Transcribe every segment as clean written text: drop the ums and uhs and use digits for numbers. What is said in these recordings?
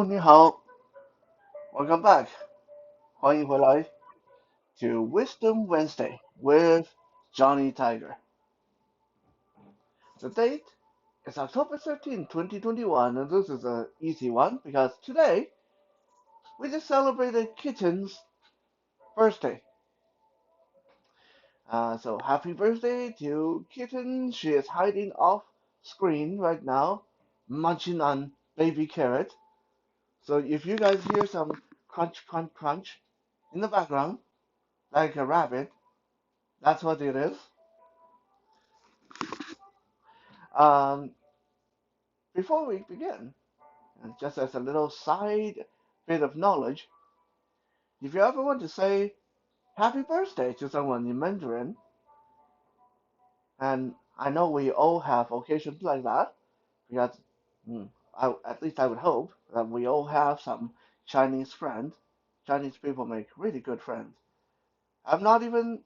Hello，你好，Welcome back，欢迎回来 to Wisdom Wednesday with Johnny Tiger. The date is October 13, 2021, and this is an easy one because today we just celebrated Kitten's birthday. So happy birthday to Kitten. She is hiding off screen right now, munching on baby carrot. So if you guys hear some crunch, crunch, crunch in the background, like a rabbit, that's what it is. Um, Before we begin, and just as a little side bit of knowledge, if you ever want to say happy birthday to someone in Mandarin, and I know we all have occasions like that, because at least I would hope that we all have some Chinese friends. Chinese people make really good friends. I'm not even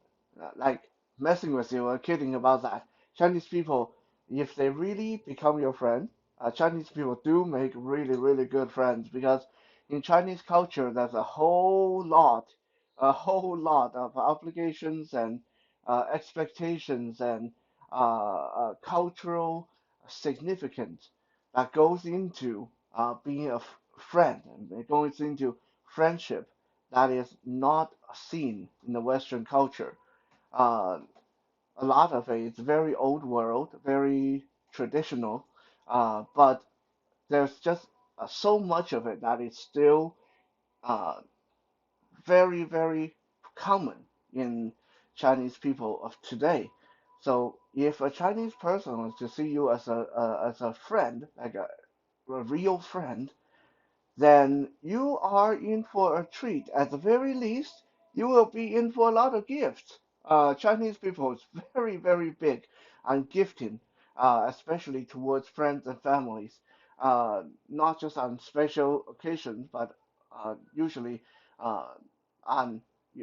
like messing with you or kidding about that. Chinese people, if they really become your friend, Chinese people do make really, really good friends because in Chinese culture, there's a whole lot of obligations and expectations and cultural significance that goes into being a friend and it goes into friendship that is not seen in the Western culture. Uh, a lot of it is very old world, very traditional, but there's just so much of it that is still uh, very, very common in Chinese people of today. So if a Chinese person wants to see you as a friend, like a real friend, then you are in for a treat. At the very least, you will be in for a lot of gifts. Chinese people is very, very big on gifting, especially towards friends and families. Not just on special occasions, but usually uh, on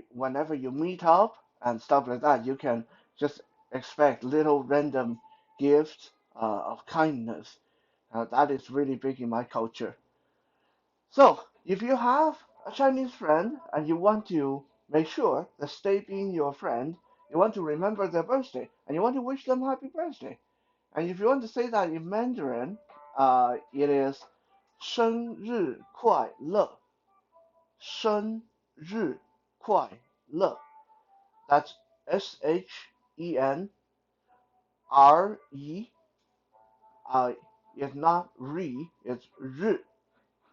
whenever you meet up and stuff like that, you can just expect little random gifts of kindness. That is really big in my culture. So, if you have a Chinese friend and you want to make sure that stay being your friend, you want to remember their birthday and you want to wish them happy birthday. And if you want to say that in Mandarin, it is 生日快乐,生日快乐. That's SHENRE. It's not re, it's r.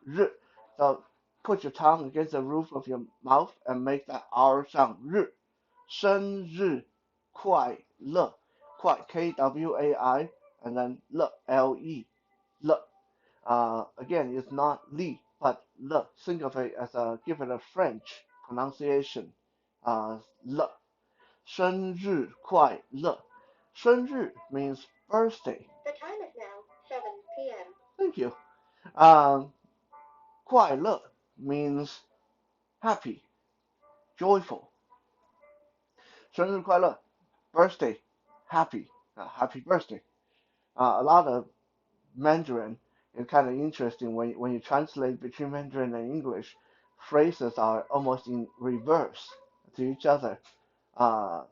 R. So put your tongue against the roof of your mouth and make that R sound. R. 生日快乐. Kwai, Kwai, and then le. Le. Again, it's not li, but le. Think of it as give it a French pronunciation. Le. 生日快乐. 生日 means birthday. The time is now 7 p.m. Thank you. Um, 快乐 means happy, joyful. 生日快乐, birthday, happy, happy birthday. A lot of Mandarin is kind of interesting when you translate between Mandarin and English. Phrases are almost in reverse to each other. Uh,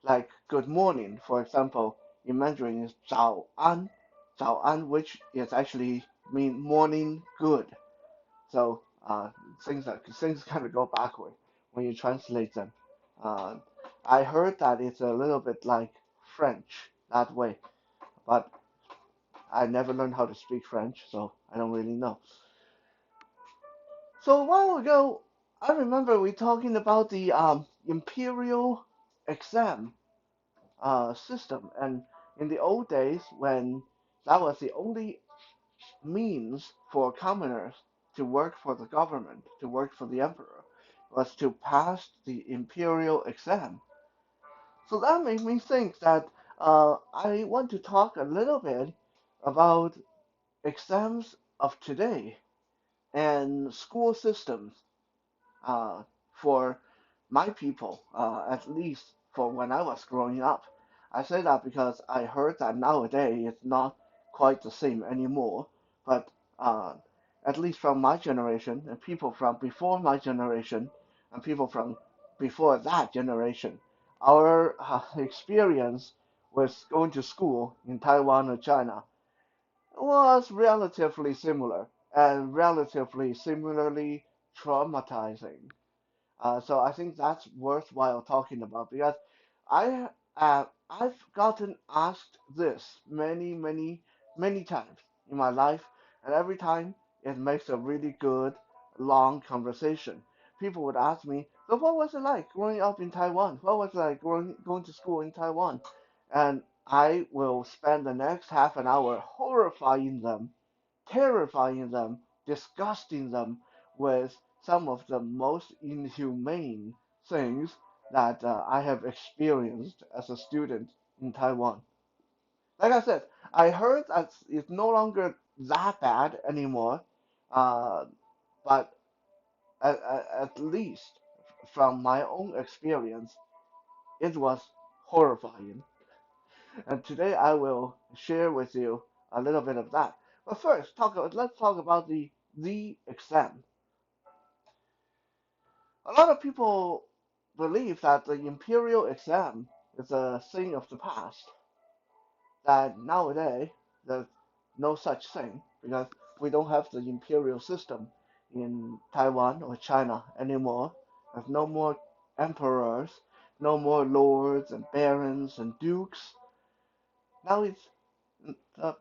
like good morning, for example, in Mandarin is 早安, 早安, which is actually mean morning good. So things kind of go backward when you translate them. Uh, I heard that it's a little bit like French that way, but I never learned how to speak French, so I don't really know. So a while ago, I remember we talking about the Imperial Exam system, and in the old days when that was the only means for commoners to work for the government, to work for the emperor, was to pass the Imperial Exam. So that made me think that I want to talk a little bit about exams of today and school systems uh, for my people, at least for when I was growing up. I say that because I heard that nowadays it's not quite the same anymore, but uh, at least from my generation, and people from before my generation, and people from before that generation, our experience with going to school in Taiwan or China was relatively similar and relatively similarly traumatizing. So I think that's worthwhile talking about because I've gotten asked this many times in my life, and every time it makes a really good long conversation. People would ask me, "So what was it like growing up in Taiwan? What was it like going to school in Taiwan?" And I will spend the next half an hour horrifying them, terrifying them, disgusting them with some of the most inhumane things that I have experienced as a student in Taiwan. Like I said, I heard that it's no longer that bad anymore, uh, but at least from my own experience, it was horrifying. And today I will share with you a little bit of that. But first, let's talk about the exam. A lot of people believe that the imperial exam is a thing of the past, that nowadays there's no such thing because we don't have the imperial system in Taiwan or China anymore. There's no more emperors, no more lords and barons and dukes. Now it's uh,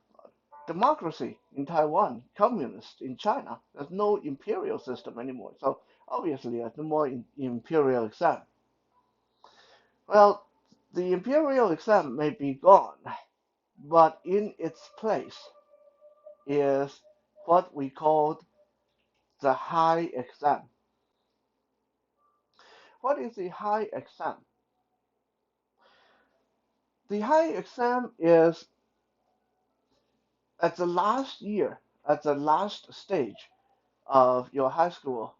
democracy in Taiwan, communist in China. There's no imperial system anymore. So obviously, there's no more imperial exam. Well, the imperial exam may be gone, but in its place is what we call the high exam. What is the high exam? The high exam is at the last year, at the last stage of your high school.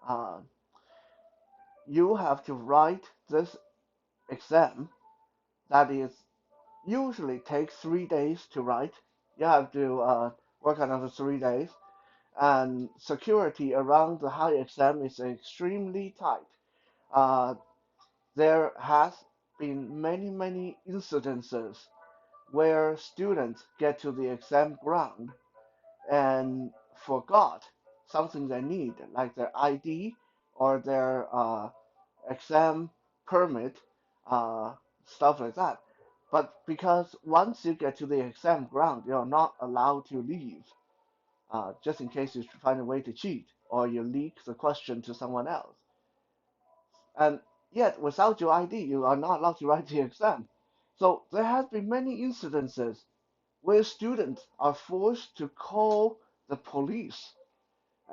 Uh, you have to write this exam that is usually takes 3 days to write. You have to work on it for 3 days, and security around the high exam is extremely tight. Uh, there has been many incidences where students get to the exam ground and forgot something they need, like their ID or their exam permit, uh, stuff like that. But because once you get to the exam ground, you're not allowed to leave, just in case you find a way to cheat or you leak the question to someone else. And yet, without your ID, you are not allowed to write the exam. So there have been many incidences where students are forced to call the police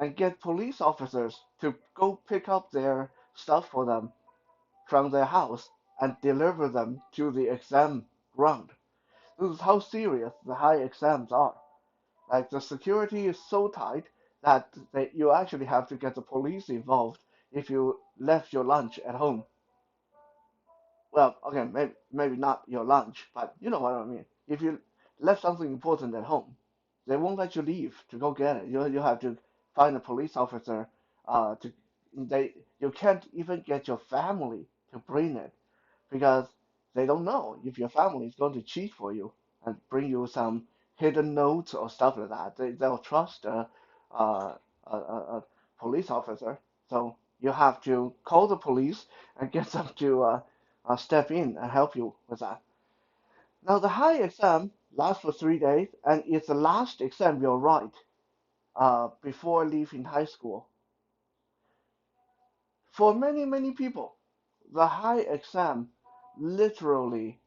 and get police officers to go pick up their stuff for them from their house and deliver them to the exam ground. This is how serious the high exams are. Like the security is so tight that you actually have to get the police involved if you left your lunch at home. Well, okay, maybe not your lunch, but you know what I mean. If you left something important at home, they won't let you leave to go get it. You have to find a police officer. To they You can't even get your family to bring it because they don't know if your family is going to cheat for you and bring you some hidden notes or stuff like that. They'll trust a police officer. So you have to call the police and get them to step in and help you with that. Now, the high exam lasts for 3 days and it's the last exam you'll write before leaving high school. For many people, the high exam literally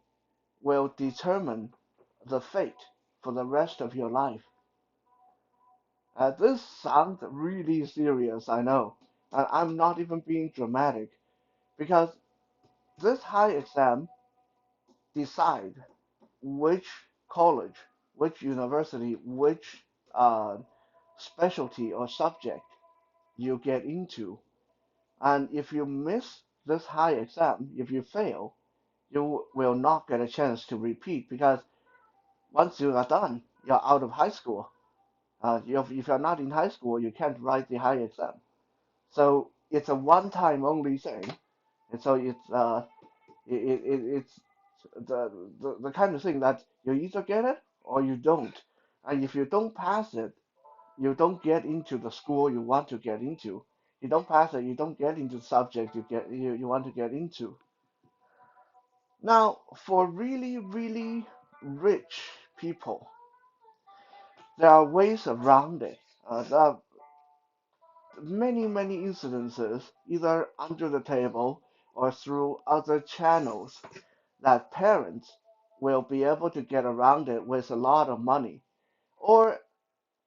will determine the fate for the rest of your life. This sounds really serious, I know, and I'm not even being dramatic because this high exam decide which college, which university, which uh, specialty or subject you get into. And if you miss this high exam, if you fail, you will not get a chance to repeat because once you are done, you're out of high school. If you're not in high school, you can't write the high exam. So it's a one-time only thing, and so it's the kind of thing that you either get it or you don't. And if you don't pass it, you don't get into the school you want to get into. You don't pass it, you don't get into the subject you want to get into. Now, for really, really rich people, there are ways around it. There are many, many incidences, either under the table or through other channels, that parents will be able to get around it with a lot of money. Or,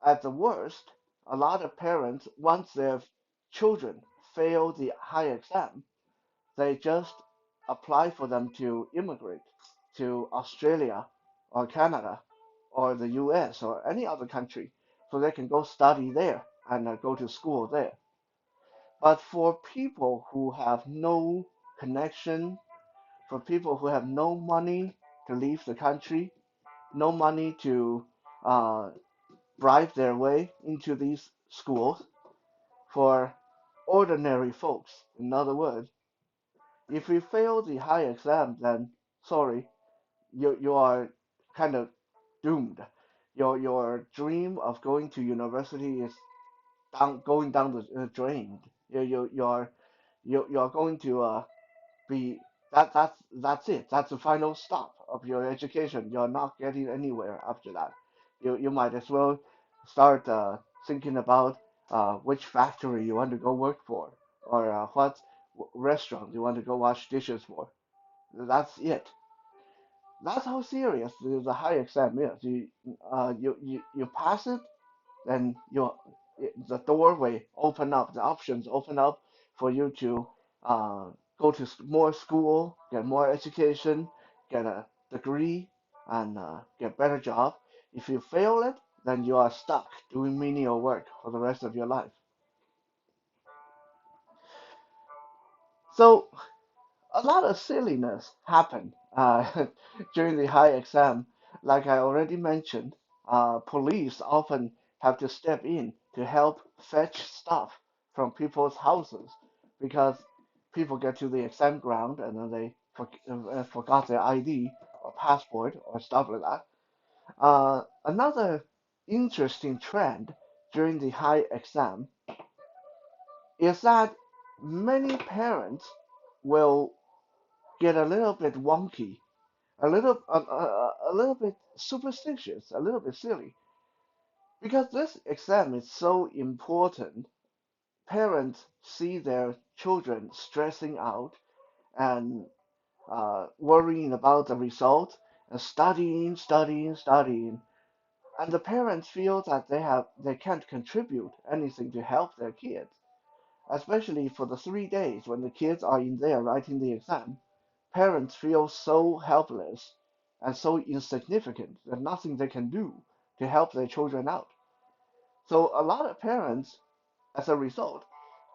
at the worst, a lot of parents, once their children fail the high exam, they just apply for them to immigrate to Australia or Canada or the US or any other country so they can go study there and go to school there. But for people who have no connection, for people who have no money to leave the country, no money to uh, bribe their way into these schools, for ordinary folks, in other words, if you fail the high exam, then sorry, you are kind of doomed. Your dream of going to university is going down the drain. You're going to be that's it. That's the final stop of your education. You're not getting anywhere after that. You might as well start thinking about which factory you want to go work for, or what restaurant you want to go wash dishes for. That's it. That's how serious the high exam is. You pass it, then the doorway open up, the options open up for you to uh, go to more school, get more education, get a degree, and get better job. If you fail it, then you are stuck doing menial work for the rest of your life. So a lot of silliness happened during the high exam. Like I already mentioned, police often have to step in to help fetch stuff from people's houses because people get to the exam ground and then they forgot their ID or passport or stuff like that. Another interesting trend during the high exam is that many parents will get a little bit wonky, a little bit superstitious, a little bit silly. Because this exam is so important, parents see their children stressing out and worrying about the result and studying, and the parents feel that they can't contribute anything to help their kids, especially for the 3 days when the kids are in there writing the exam. Parents feel so helpless and so insignificant that nothing they can do to help their children out. So a lot of parents, as a result,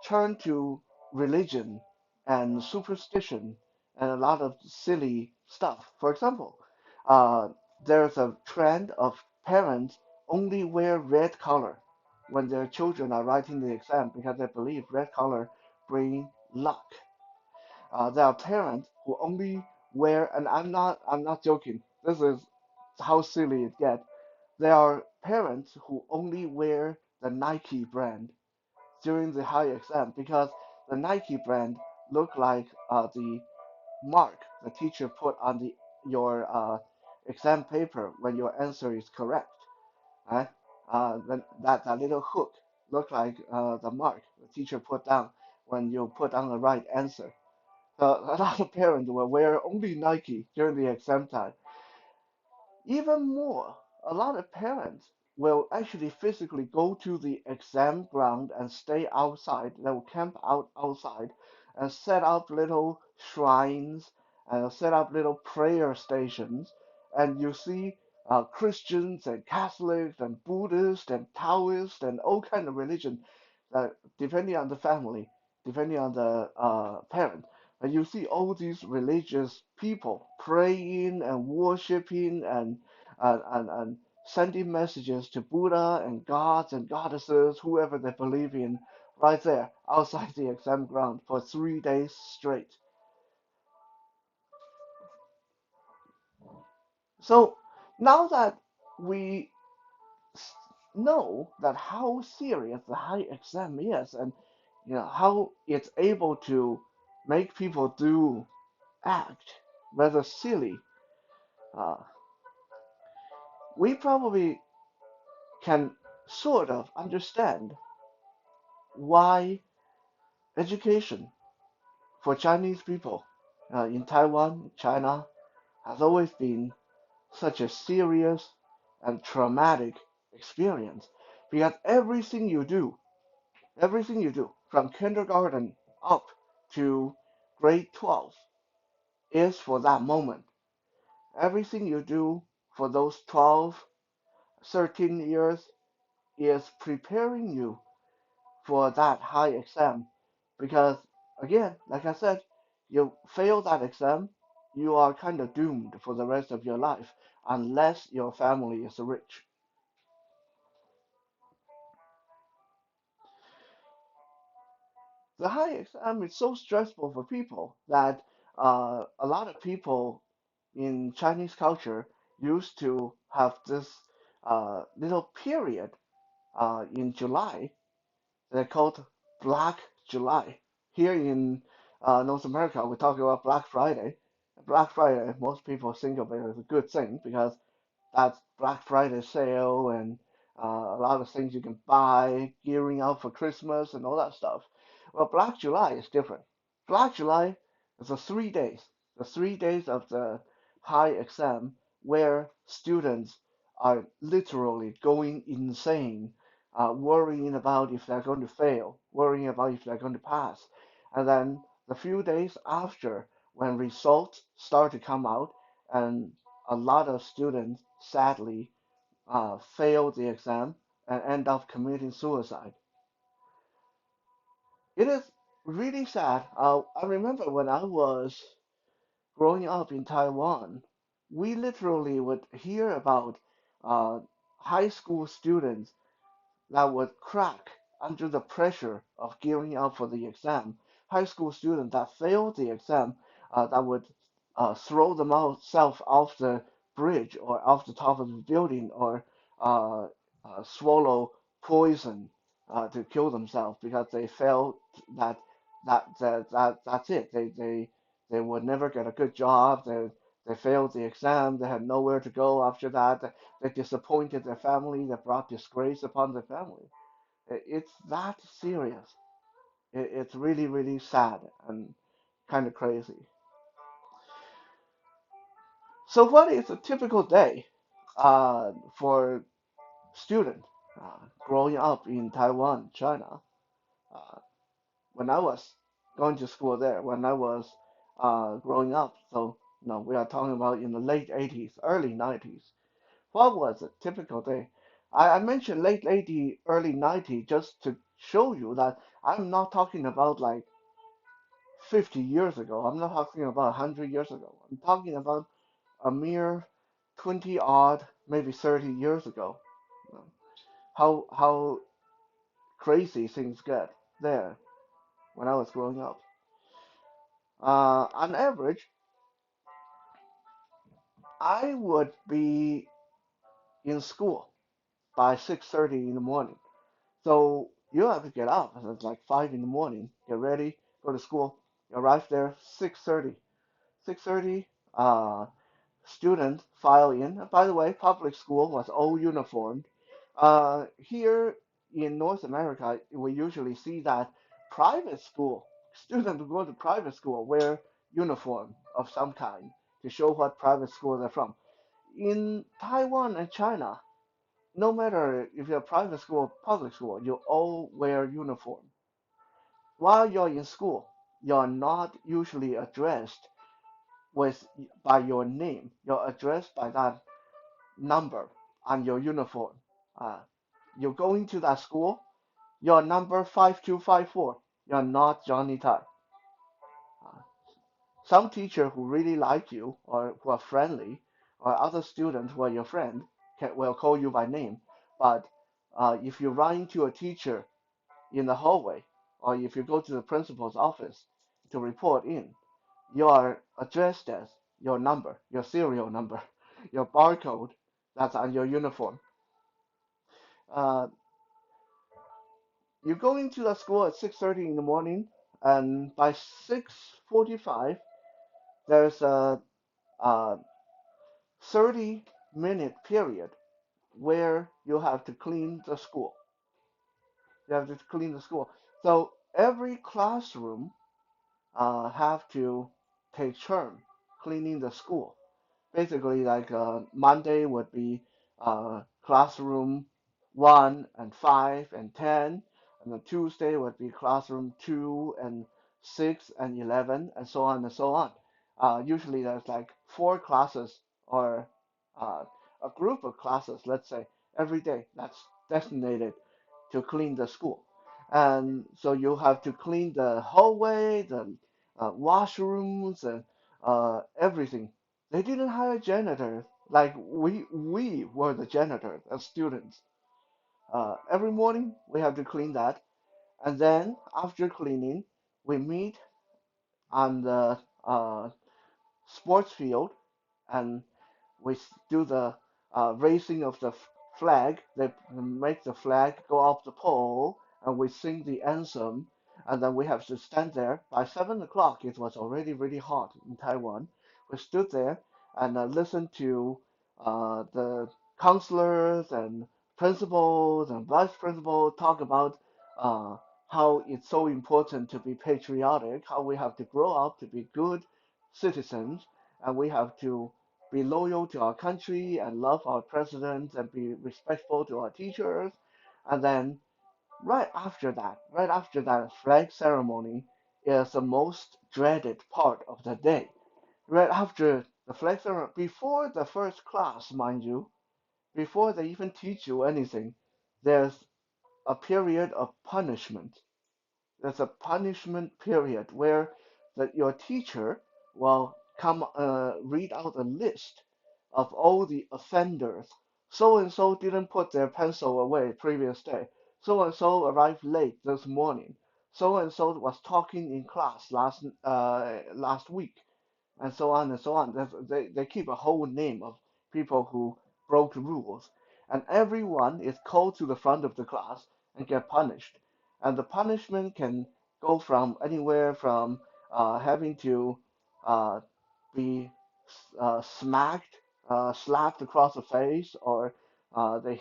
turn to religion and superstition and a lot of silly stuff. For example, uh, there's a trend of parents only wear red color when their children are writing the exam because they believe red color bring luck. There are parents who only wear, and I'm not joking. This is how silly it gets. There are parents who only wear the Nike brand during the high exam because the Nike brand look like the mark the teacher put on the your exam paper when your answer is correct. Right? That little hook look like the mark the teacher put down when you put down the right answer. A lot of parents will wear only Nike during the exam time. Even more, a lot of parents will actually physically go to the exam ground and stay outside. They will camp out outside and set up little shrines and set up little prayer stations. And you see Christians and Catholics and Buddhists and Taoists and all kind of religion, depending on the family, depending on the parent. And you see all these religious people praying and worshiping and sending messages to Buddha and gods and goddesses, whoever they believe in, right there outside the exam ground for 3 days straight. So now that we know that how serious the high exam is, and how it's able to make people do act rather silly, uh, we probably can sort of understand why education for Chinese people in Taiwan, China, has always been such a serious and traumatic experience. Because everything you do from kindergarten up to grade 12 is for that moment. Everything you do for those 12, 13 years is preparing you for that high exam. Because, again, like I said, you fail that exam, you are kind of doomed for the rest of your life unless your family is rich. The high exam is so stressful for people that a lot of people in Chinese culture used to have this little period in July. They're called Black July. Here in North America, we talk about Black Friday. Black Friday, most people think of it as a good thing because that's Black Friday sale and a lot of things you can buy, gearing up for Christmas and all that stuff. Well, Black July is different. Black July is the 3 days of the high exam where students are literally going insane, worrying about if they're going to fail, worrying about if they're going to pass. And then the few days after, when results start to come out, and a lot of students sadly fail the exam and end up committing suicide. It is really sad. I remember when I was growing up in Taiwan, we literally would hear about uh, high school students that would crack under the pressure of gearing up for the exam. High school students that failed the exam that would throw themselves off the bridge or off the top of the building or uh, swallow poison to kill themselves because they felt that that's it. They would never get a good job. They failed the exam. They had nowhere to go after that. They disappointed their family. They brought disgrace upon their family. It's that serious. It's really, really sad and kind of crazy. So, what is a typical day for student growing up in Taiwan, China? Uh, when I was going to school there, when I was growing up, so no, we are talking about in the late 80s, early 90s. What was a typical day? I mentioned late 80s, early 90s just to show you that I'm not talking about like 50 years ago. I'm not talking about 100 years ago. I'm talking about a mere 20 odd, maybe 30 years ago. You know, how crazy things get there when I was growing up. On average, I would be in school by 6:30 in the morning. So you have to get up. It's like 5 in the morning. Get ready, go to school. You arrive there 6:30. 6:30. Students file in. By the way, public school was all uniformed. Here in North America, we usually see that private school students who go to private school wear uniform of some kind to show what private school they're from. In Taiwan and China, no matter if you're private school or public school, you all wear uniform. While you're in school, you're not usually addressed with by your name. You're addressed by that number on your uniform. Uh, you're going to that school, you're number 5254. You're not Johnny Tai. Uh, some teacher who really like you or who are friendly or other students who are your friend will call you by name. But if you run into a teacher in the hallway, or if you go to the principal's office to report in, you are addressed as your number, your serial number, your barcode that's on your uniform. Uh, you go into the school at 6:30 in the morning, and by 6:45, there's a 30-minute period where you have to clean the school. You have to clean the school. So every classroom have to take turn cleaning the school. Basically, like Monday would be classroom 1 and 5 and 10, and then Tuesday would be classroom 2 and 6 and 11, and so on and so on. Usually, there's like four classes or uh, a group of classes, let's say, every day that's designated to clean the school. And so you have to clean the hallway, the washrooms, and everything. They didn't hire janitors. Like we were the janitors as students. Every morning we have to clean that, and then after cleaning, we meet on the sports field, and we do the raising of the flag. They make the flag go up the pole, and we sing the anthem, and then we have to stand there. By 7 o'clock, it was already really hot in Taiwan. We stood there and listened to the counselors and principals and vice principals talk about uh, how it's so important to be patriotic, how we have to grow up to be good citizens, and we have to be loyal to our country and love our president and be respectful to our teachers. And then right after that flag ceremony is the most dreaded part of the day. Right after the flag ceremony, before the first class, mind you, before they even teach you anything, there's a period of punishment. There's a punishment period where your teacher will come read out a list of all the offenders. So and so didn't put their pencil away previous day. So and so arrived late this morning. So and so was talking in class last week, and so on and so on. They keep a whole name of people who broke rules, and everyone is called to the front of the class and get punished. And the punishment can go from anywhere from having to uh, be slapped across the face, or they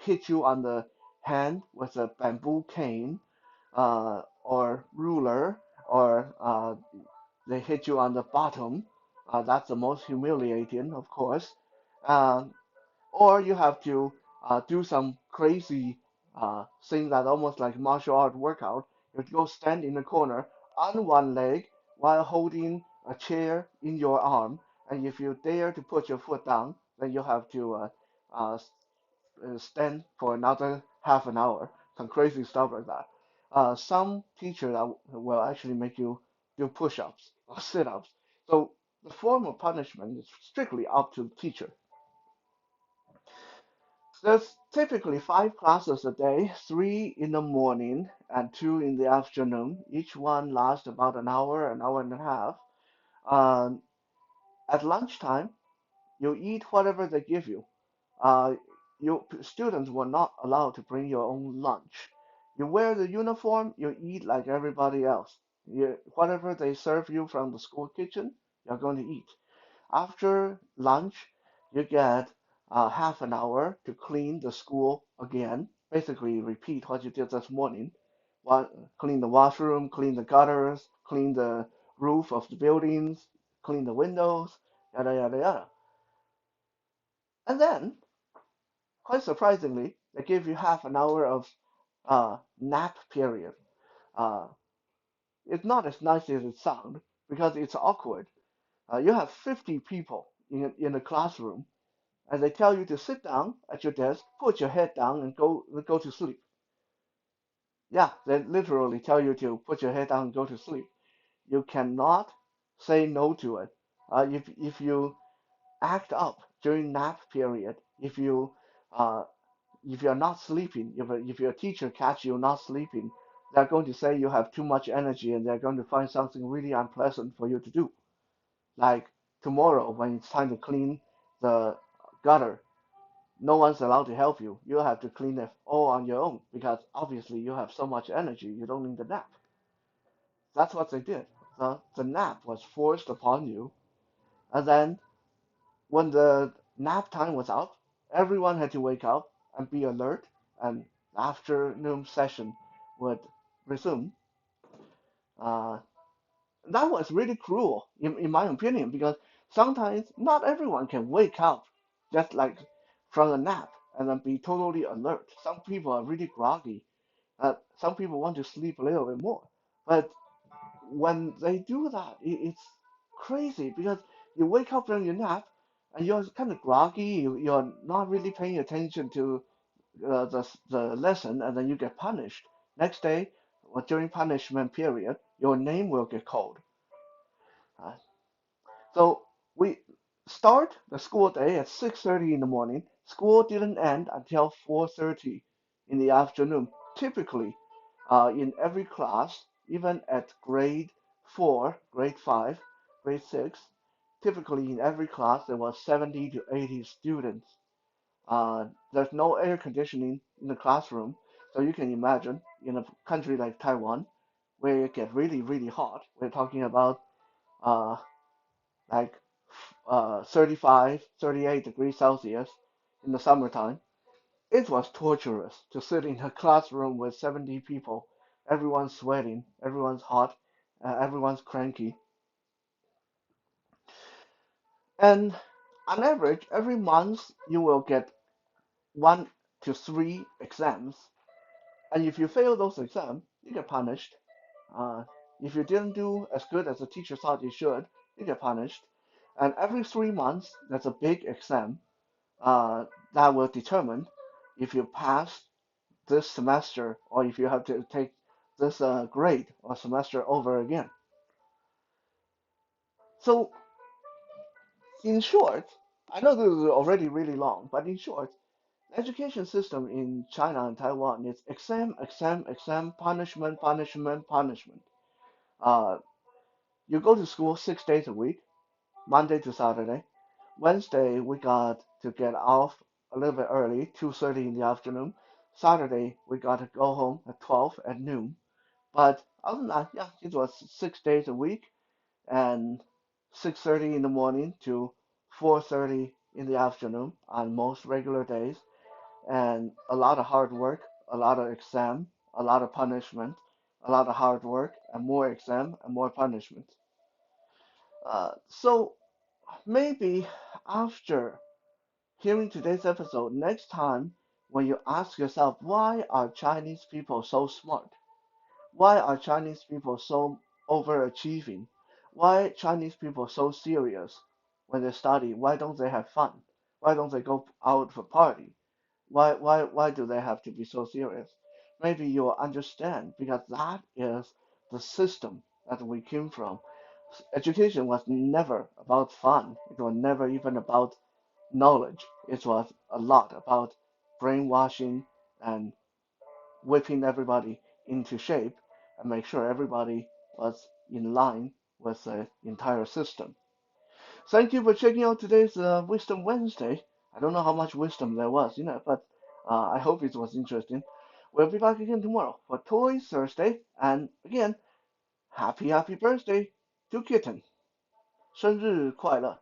hit you on the hand with a bamboo cane or ruler, or they hit you on the bottom. That's the most humiliating, of course. Um, or you have to do some crazy thing that almost like martial art workout. You go stand in the corner on one leg while holding a chair in your arm, and if you dare to put your foot down, then you have to uh, stand for another half an hour. Some crazy stuff like that. Some teachers will actually make you do push-ups or sit-ups. So the form of punishment is strictly up to the teacher. There's typically five classes a day, three in the morning and two in the afternoon. Each one lasts about an hour and a half. Um, at lunchtime, you eat whatever they give you. Uh, you students were not allowed to bring your own lunch. You wear the uniform, you eat like everybody else. Whatever they serve you from the school kitchen, you're going to eat. After lunch, you get half an hour to clean the school again. Basically, repeat what you did this morning. Clean the washroom, clean the gutters, clean the roof of the buildings, clean the windows, yada yada yada. And then, quite surprisingly, they give you half an hour of nap period. Uh, it's not as nice as it sounds because it's awkward. You have 50 people in a classroom, and they tell you to sit down at your desk, put your head down, and go to sleep. Yeah, they literally tell you to put your head down and go to sleep. You cannot say no to it. If you act up during nap period, if you Uh, if you're not sleeping, if your teacher catch you not sleeping, they're going to say you have too much energy and they're going to find something really unpleasant for you to do. Like tomorrow when it's time to clean the gutter, no one's allowed to help you. You have to clean it all on your own because obviously you have so much energy, you don't need a nap. That's what they did. The nap was forced upon you, and then when the nap time was up, everyone had to wake up and be alert, and the afternoon session would resume. Uh, that was really cruel, in my opinion, because sometimes not everyone can wake up just like from a nap and then be totally alert. Some people are really groggy. Some people want to sleep a little bit more. But when they do that, it's crazy because you wake up from your nap and you're kind of groggy. You're not really paying attention to the lesson, and then you get punished. Next day, or during punishment period, your name will get called. Uh, so we start the school day at 6:30 in the morning. School didn't end until 4:30 in the afternoon. Typically, in every class, even at grade 4, grade 5, grade 6, typically in every class there was 70 to 80 students. There's no air conditioning in the classroom, so you can imagine in a country like Taiwan, where it gets really, really hot. We're talking about uh, like 35, 38 degrees Celsius in the summertime. It was torturous to sit in a classroom with 70 people. Everyone's sweating, everyone's hot, everyone's cranky. And on average, every month you will get 1 to 3 exams. And if you fail those exams, you get punished. Uh, if you didn't do as good as the teacher thought you should, you get punished. And every 3 months, there's a big exam that will determine if you pass this semester or if you have to take this grade or semester over again. So, in short, I know this is already really long, but in short, the education system in China and Taiwan is exam, exam, exam, punishment, punishment, punishment. Uh, you go to school 6 days a week, Monday to Saturday. Wednesday, we got to get off a little bit early, 2:30 in the afternoon. Saturday, we got to go home at 12 at noon. But other than that, yeah, it was 6 days a week and 6:30 in the morning to 4:30 in the afternoon on most regular days. And a lot of hard work, a lot of exam, a lot of punishment, a lot of hard work, and more exam and more punishment. So maybe after hearing today's episode, next time when you ask yourself, why are Chinese people so smart? Why are Chinese people so overachieving? Why Chinese people so serious when they study? Why don't they have fun? Why don't they go out for party? Why do they have to be so serious? Maybe you'll understand because that is the system that we came from. Education was never about fun. It was never even about knowledge. It was a lot about brainwashing and whipping everybody into shape and make sure everybody was in line with the entire system. Thank you for checking out today's Wisdom Wednesday. I don't know how much wisdom there was in it, but I hope it was interesting. We'll be back again tomorrow for Toy Thursday. And again, happy birthday to Kitten. 生日快乐